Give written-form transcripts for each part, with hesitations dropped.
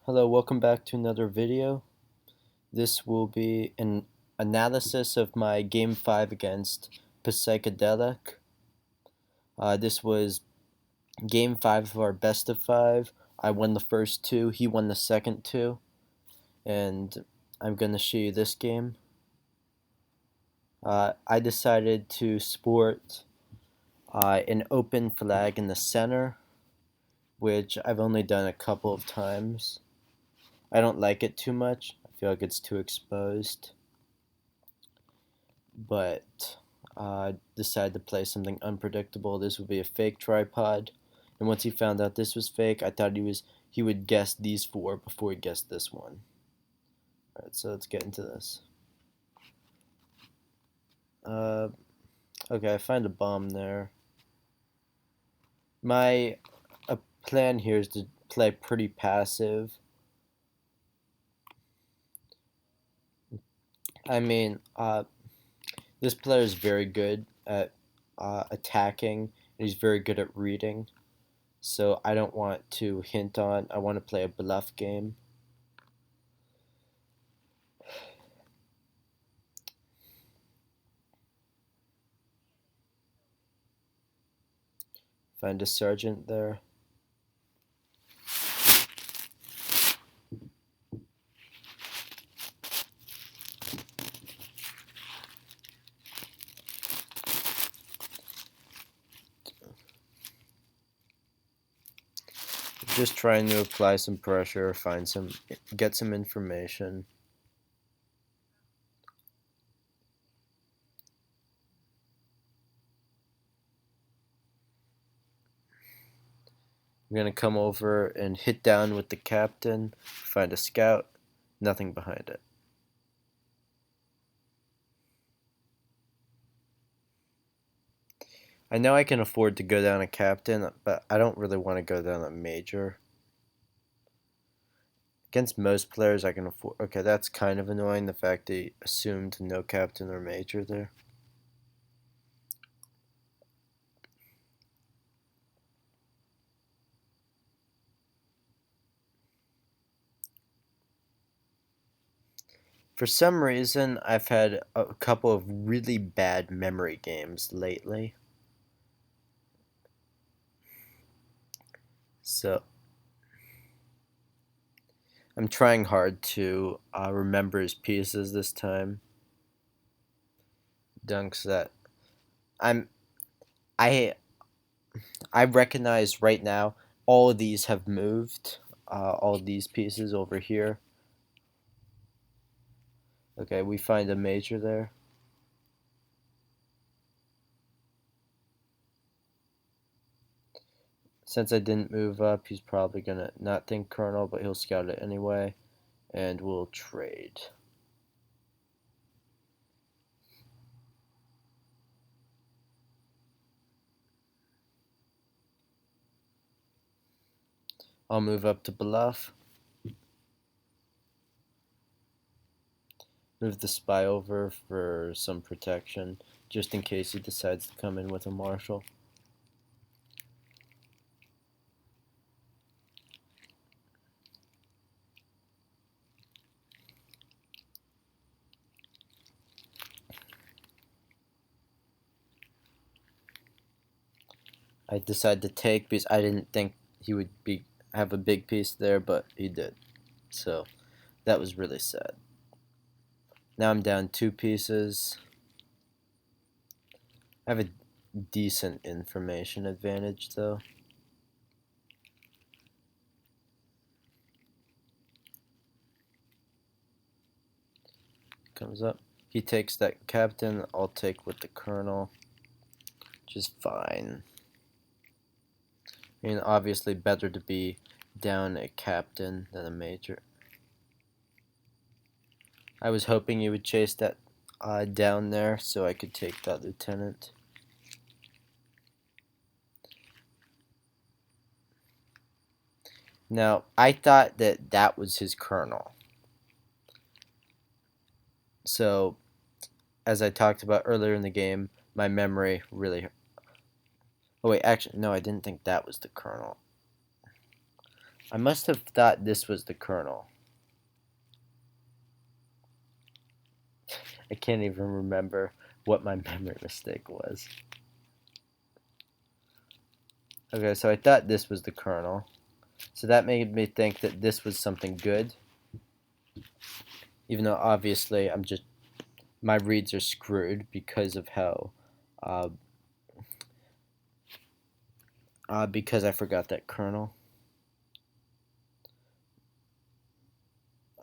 Hello, welcome back to another video. This will be an analysis of my Game 5 against Psychedelic. This was Game 5 of our best of 5. I won the first two, he won the second two, and I'm going to show you this game. I decided to sport an open flag in the center, which I've only done a couple of times. I don't like it too much. I feel like it's too exposed. But decided to play something unpredictable. This would be a fake tripod. And once he found out this was fake, I thought he would guess these four before he guessed this one. Alright, so let's get into this. Okay, I find a bomb there. My plan here is to play pretty passive. I mean, this player is very good at attacking, and he's very good at reading. So I don't want to hint on, I want to play a bluff game. Find a sergeant there. Just trying to apply some pressure, get some information. I'm gonna come over and hit down with the captain, find a scout, nothing behind it. I know I can afford to go down a captain, but I don't really want to go down a major. Against most players I can afford. Okay, that's kind of annoying, the fact they assumed no captain or major there. For some reason, I've had a couple of really bad memory games lately. So I'm trying hard to remember his pieces this time. Dunks that I'm I I recognize right now all of these have moved. All of these pieces over here. Okay, we find a major there. Since I didn't move up, he's probably gonna not think colonel, but he'll scout it anyway, and we'll trade. I'll move up to bluff. Move the spy over for some protection, just in case he decides to come in with a marshal. I decided to take because I didn't think he would have a big piece there, but he did. So that was really sad. Now I'm down 2 pieces. I have a decent information advantage though. Comes up. He takes that captain. I'll take with the colonel, which is fine. I mean, obviously better to be down a captain than a major. I was hoping you would chase that down there so I could take that lieutenant. Now, I thought that that was his colonel. So, as I talked about earlier in the game, my memory really... Oh wait, actually, no, I didn't think that was the colonel. I must have thought this was the colonel. I can't even remember what my memory mistake was. Okay, so I thought this was the colonel. So that made me think that this was something good. Even though obviously my reads are screwed because of how, uh, because I forgot that colonel.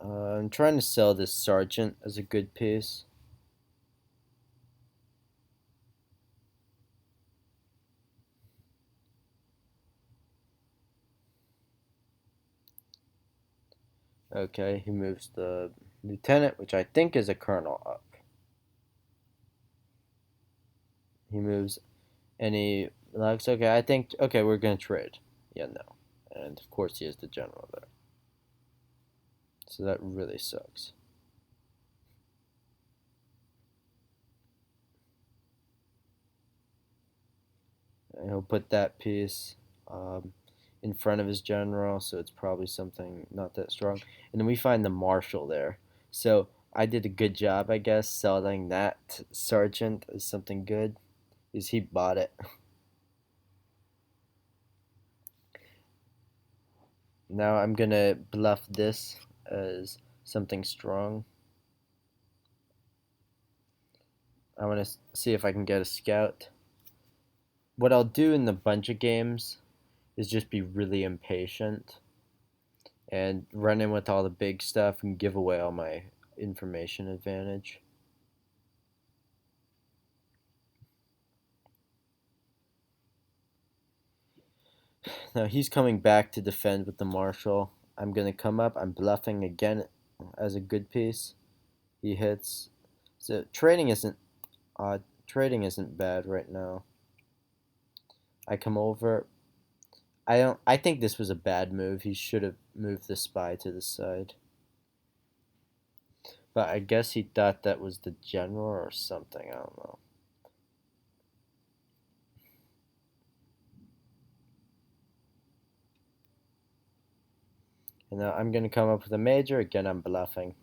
I'm trying to sell this sergeant as a good piece. Okay, he moves the lieutenant, which I think is a colonel, up. He moves any looks. Okay, I think, okay, we're gonna trade. Yeah, no. And of course he is the general there. So that really sucks. And he'll put that piece in front of his general, so it's probably something not that strong. And then we find the marshal there. So I did a good job, I guess, selling that sergeant as something good, because he bought it. Now I'm gonna bluff this as something strong. I want to see if I can get a scout. What I'll do in the bunch of games is just be really impatient and run in with all the big stuff and give away all my information advantage. Now he's coming back to defend with the marshal. I'm gonna come up. I'm bluffing again as a good piece. He hits. So trading isn't bad right now. I come over. I think this was a bad move. He should have moved the spy to the side. But I guess he thought that was the general or something. I don't know. And now I'm going to come up with a major. Again, I'm bluffing.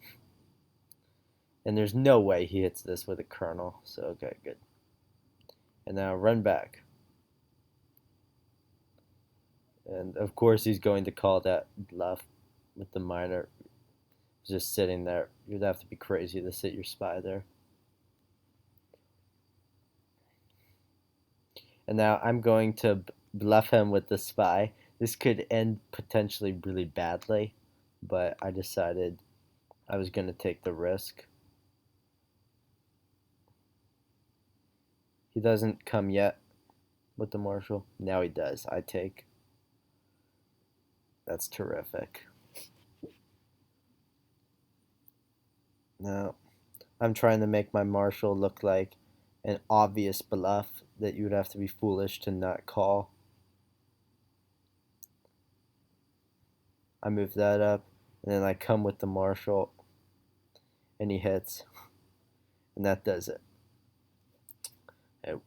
And there's no way he hits this with a colonel. So, okay, good. And now run back. And of course he's going to call that bluff with the minor. Just sitting there. You'd have to be crazy to sit your spy there. And now I'm going to bluff him with the spy. This could end potentially really badly, but I decided I was going to take the risk. He doesn't come yet with the marshal. Now he does. I take. That's terrific. Now I'm trying to make my marshal look like an obvious bluff that you would have to be foolish to not call. I move that up, and then I come with the marshal, and he hits, and that does it. And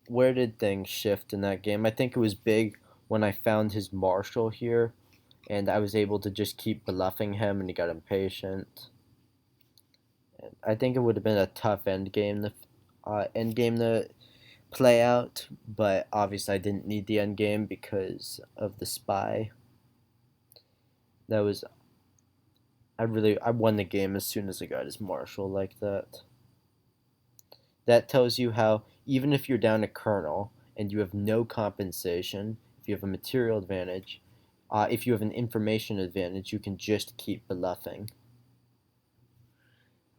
where did things shift in that game? I think it was big when I found his marshal here, and I was able to just keep bluffing him, and he got impatient. And I think it would have been a tough end game to play out, but obviously I didn't need the end game because of the spy. That was I won the game as soon as I got his marshal like that. That tells you how even if you're down a colonel and you have no compensation, if you have a material advantage, if you have an information advantage, you can just keep bluffing.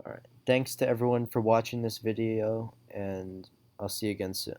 Alright, thanks to everyone for watching this video, and I'll see you again soon.